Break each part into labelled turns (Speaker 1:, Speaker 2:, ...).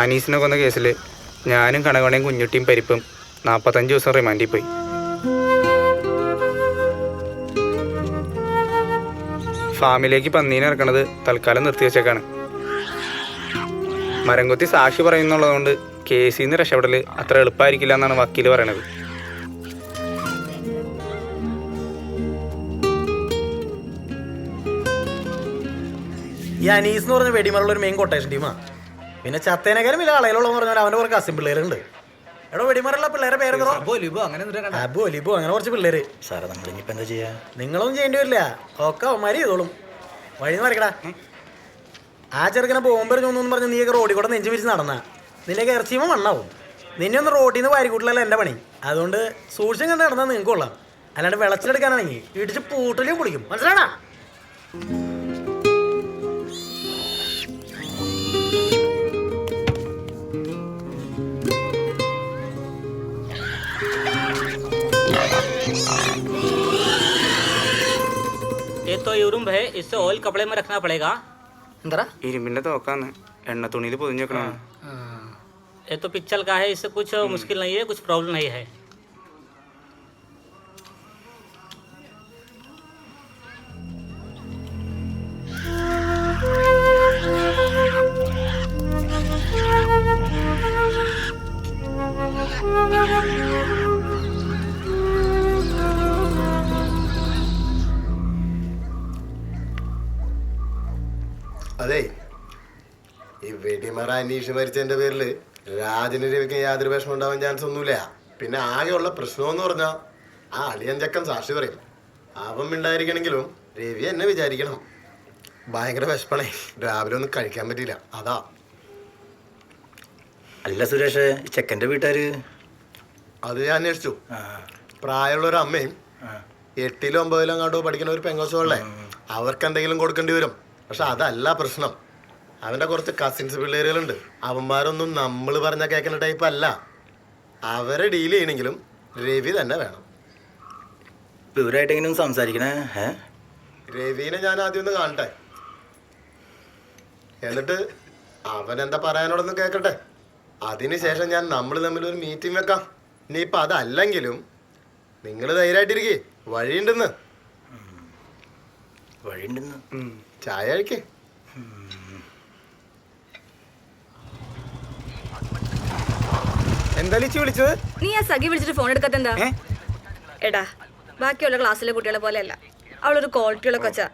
Speaker 1: അനീസിനെ കൊന്ന കേസിൽ ഞാനും കണകണയും കുഞ്ഞുട്ടിയും പരിപ്പും 45 ദിവസം റിമാൻഡിൽ പോയി. ഫാമിലേക്ക് പന്നീനെ ഇറക്കണത് തൽക്കാലം നിർത്തിവെച്ചേക്കാണ്. മരംകൊത്തി സാക്ഷി പറയുന്നുള്ളതുകൊണ്ട് കേസിൽ നിന്ന് രക്ഷപ്പെടൽ അത്ര എളുപ്പമായിരിക്കില്ല എന്നാണ് വക്കീൽ പറയണത്.
Speaker 2: ഈ അനീസ് എന്ന് പറഞ്ഞ വെടിമറുള്ള ഒരു മെയിൻ കൊട്ടേഷൻ ടീമാണ്. പിന്നെ ചത്തേനക്കാരും വലിയ ആളയിലുള്ളതെന്ന് പറഞ്ഞാൽ അവൻ്റെ കുറച്ച് കസിൻ പിള്ളേരുണ്ട്. എടോ വെടിമറുള്ള പിള്ളേരെ പേരൊക്കെ അബു അലിബോ അങ്ങനെ കുറച്ച് പിള്ളേര്.
Speaker 3: സാറേ നമ്മൾ ഇനിയിപ്പോൾ എന്താ ചെയ്യുക?
Speaker 2: നിങ്ങളൊന്നും ചെയ്യേണ്ടി വരില്ല, ഒക്കെ അവന്മാര് ചെയ്തോളും. വഴി മറിക്കടാ. ആ ചെറുക്കനെ ബോംബെറിഞ്ഞൊന്നും പറഞ്ഞ് നീയൊക്കെ റോഡിൽ കൂടെ നെഞ്ചു പിരിച്ച് നടന്നാ നിന്റെ ഇറച്ചിയുമ്പോൾ മണ്ണാവും. നിന്നെ ഒന്ന് റോഡിൽ നിന്ന് വാരിക്കൂട്ടിലല്ല എൻ്റെ പണി. അതുകൊണ്ട് സൂക്ഷിച്ചും കണ്ട് നടന്നാൽ നിങ്ങൾക്ക് കൊള്ളാം. അല്ലാണ്ട് വിളച്ചിലെടുക്കാനാണെങ്കിൽ ഇടിച്ച് പൂട്ടലും പൊളിക്കും. മനസ്സിലാണോ?
Speaker 4: ये तो यूरुम है, इससे ऑयल कपड़े में रखना पड़ेगा.
Speaker 2: എന്താ
Speaker 1: ഇരുമ്പിന്റെ തോക്കാന്ന് എണ്ണ തുണിയിൽ പൊതിഞ്ഞു വെക്കണം.
Speaker 4: ये तो पिक्चर का है, इससे कुछ मुश्किल नहीं है, कुछ प्रॉब्लम नहीं है.
Speaker 5: അതെ, ഈ വെടിമറ അന്വേഷിച്ച് മരിച്ചതിന്റെ പേരിൽ രാജന് രവിക്ക് യാതൊരു വിഷമം ഉണ്ടാവാൻ ചാൻസ് ഒന്നുമില്ല. പിന്നെ ആകെയുള്ള പ്രശ്നമെന്ന് പറഞ്ഞാൽ ആ അളിയൻ ചക്കൻ സാക്ഷി പറയും. അവൻ ഉണ്ടായിരിക്കണമെങ്കിലും രവി എന്നെ വിചാരിക്കണം. ഭയങ്കര വിഷമണേ, രാവിലെ ഒന്നും കഴിക്കാൻ പറ്റിയില്ല. അതാ.
Speaker 3: അല്ല സുരേഷ്, ചെക്കൻ്റെ വീട്ടുകാർ?
Speaker 5: അത് ഞാൻ അന്വേഷിച്ചു. പ്രായമുള്ള ഒരു അമ്മയും 8ലും 9ലും അങ്ങോട്ടോ പഠിക്കുന്ന ഒരു പെങ്കോസുകളെ അവർക്ക് എന്തെങ്കിലും കൊടുക്കേണ്ടി വരും. പക്ഷെ അതല്ല പ്രശ്നം. അവൻ്റെ കുറച്ച് കസിൻസ് പിള്ളേരുകളുണ്ട്. അവന്മാരൊന്നും നമ്മൾ പറഞ്ഞ കേൾക്കുന്ന ടൈപ്പ് അല്ല. അവരെ ഡീൽ ചെയ്യണമെങ്കിലും രവി തന്നെ വേണം.
Speaker 3: ഇവരായിട്ടെങ്കിലും സംസാരിക്കണേ.
Speaker 5: രവിനെ ഞാൻ ആദ്യം ഒന്ന് കാണട്ടെ, എന്നിട്ട് അവനെന്താ പറയാനോടൊന്ന് കേൾക്കട്ടെ. അതിനുശേഷം ഞാൻ നമ്മൾ തമ്മിലൊരു മീറ്റിംഗ് വെക്കാം. ഇനിയിപ്പോൾ അതല്ലെങ്കിലും നിങ്ങൾ ധൈര്യമായിട്ടിരിക്കേ, വഴിയുണ്ടെന്ന്. ചായ കഴിക്കേ.
Speaker 1: എന്താ ലിച്ചി വിളിച്ചത്?
Speaker 6: നീ ആ സഖി വിളിച്ചിട്ട് ഫോൺ എടുക്കാത്ത എന്താ? എടാ, ബാക്കിയുള്ള ക്ലാസ്സിലെ കുട്ടികളെ പോലെയല്ല, അവളൊരു ക്വാളിറ്റിയുള്ള കൊച്ചാ.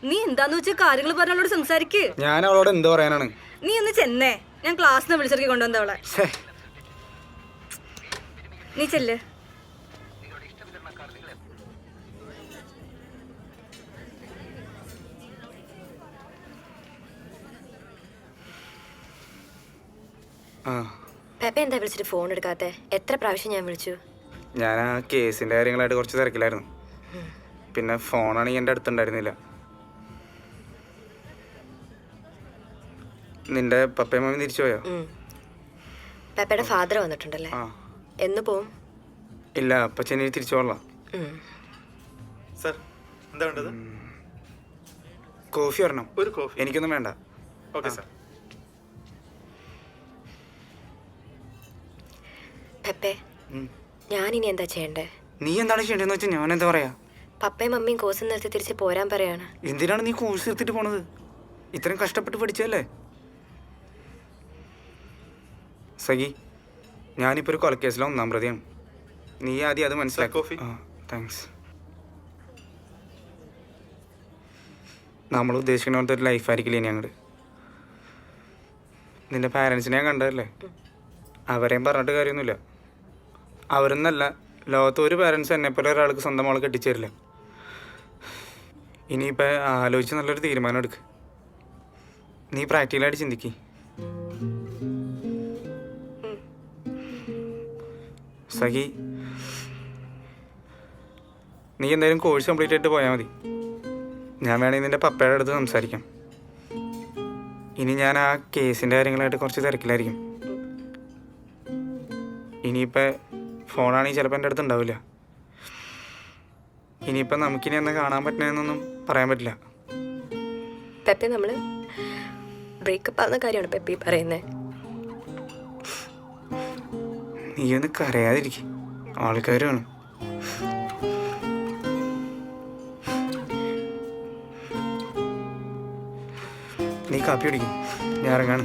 Speaker 6: നീ എന്താന്ന് വെച്ചാൽ കാര്യങ്ങൾ പറഞ്ഞ അവളോട് സംസാരിക്ക്.
Speaker 1: ഞാൻ അവളോട് എന്ത് പറയാനാണ്?
Speaker 6: നീ ഒന്ന് ചെന്നേ, ഞാൻ ക്ലാസ്സിന് വിളിച്ചിറക്കി കൊണ്ടുവന്നവളെ. നീ ചെല്ല്.
Speaker 7: പെപ്പ എന്താ വിളിച്ചിട്ട് ഫോൺ എടുക്കാത്തെ? എത്ര പ്രാവശ്യം ഞാൻ വിളിച്ചു.
Speaker 1: ഞാൻ ആ കേസിന്റെ കാര്യങ്ങളായിട്ട് കുറച്ച് തിരക്കിലായിരുന്നു. പിന്നെ ഫോണാണെങ്കിൽ എൻ്റെ അടുത്തുണ്ടായിരുന്നില്ല. നിന്റെ പപ്പയും മമ്മി തിരിച്ചു പോയോ?
Speaker 7: പെപ്പയുടെ ഫാദർ വന്നിട്ടുണ്ടല്ലേ? എന്ന് പോവും?
Speaker 1: ഇല്ല, അപ്പച്ചനി തിരിച്ചു പോകാം.
Speaker 8: സർ, എന്താ വേണ്ടത്?
Speaker 1: കോഫി വരണം.
Speaker 8: ഒരു കോഫി.
Speaker 1: എനിക്കൊന്നും വേണ്ട.
Speaker 8: Okay sir.
Speaker 7: പെപ്പെ, ഞാനിനി എന്താ ചെയ്യണ്ടേ?
Speaker 1: നീ എന്താണ് ചെയ്യേണ്ടതെന്ന് വെച്ചാൽ ഞാൻ എന്താ പറയാ?
Speaker 7: പപ്പയും മമ്മിയും കോഴ്സ് നിർത്തി തിരിച്ച് പോരാൻ പറയാണ്.
Speaker 1: എന്തിനാണ് നീ കോഴ്സ് നിർത്തിട്ട് പോണത്? ഇത്രയും കഷ്ടപ്പെട്ട് പഠിച്ചല്ലേ? സഖി, ഞാനിപ്പോൾ ഒരു കൊലക്കേസിലെ 1ാം പ്രതിയാണ്. നീ ആദ്യം അത് മനസ്സിലാക്കി. താങ്ക്സ്. നമ്മൾ ഉദ്ദേശിക്കുന്ന പോലത്തെ ഒരു ലൈഫായിരിക്കില്ല ഇനി അങ്ങോട്ട്. നിന്റെ പാരൻസിനെ ഞാൻ കണ്ടതല്ലേ? അവരെയും പറഞ്ഞിട്ട് കാര്യമൊന്നുമില്ല. അവരെന്നല്ല, ലോകത്ത് ഒരു പാരൻസ് എന്നെപ്പോലെ ഒരാൾക്ക് സ്വന്തം ആൾ കെട്ടിച്ചേരില്ല. ഇനിയിപ്പോൾ ആലോചിച്ച് നല്ലൊരു തീരുമാനം എടുക്ക്. നീ പ്രാക്ടിക്കലായിട്ട് ചിന്തിക്ക്. സഖി, നീ എന്തായാലും കോഴ്സ് കംപ്ലീറ്റ് ആയിട്ട് പോയാൽ മതി. ഞാൻ വേണമെങ്കിൽ നിൻ്റെ പപ്പയുടെ അടുത്ത് സംസാരിക്കാം. ഇനി ഞാൻ ആ കേസിൻ്റെ കാര്യങ്ങളായിട്ട് കുറച്ച് തിരക്കിലായിരിക്കും. ഇനിയിപ്പോൾ ഫോണാണെങ്കിൽ ചിലപ്പോൾ എൻ്റെ അടുത്ത് ഉണ്ടാവില്ല. ഇനിയിപ്പോൾ നമുക്കിനി എന്നാ കാണാൻ പറ്റണമെന്നൊന്നും പറയാൻ പറ്റില്ല.
Speaker 7: പെപ്പെ, നമ്മൾ ബ്രേക്കപ്പ് ആവുന്ന കാര്യമാണ് പെപ്പി പറയുന്നത്.
Speaker 1: നീ ഒന്ന് കരയാതിരിക്കും, ആൾക്കാർ വേണം. നീ കാപ്പി കുടിക്കും, ഞാൻ ഇറങ്ങാണ്.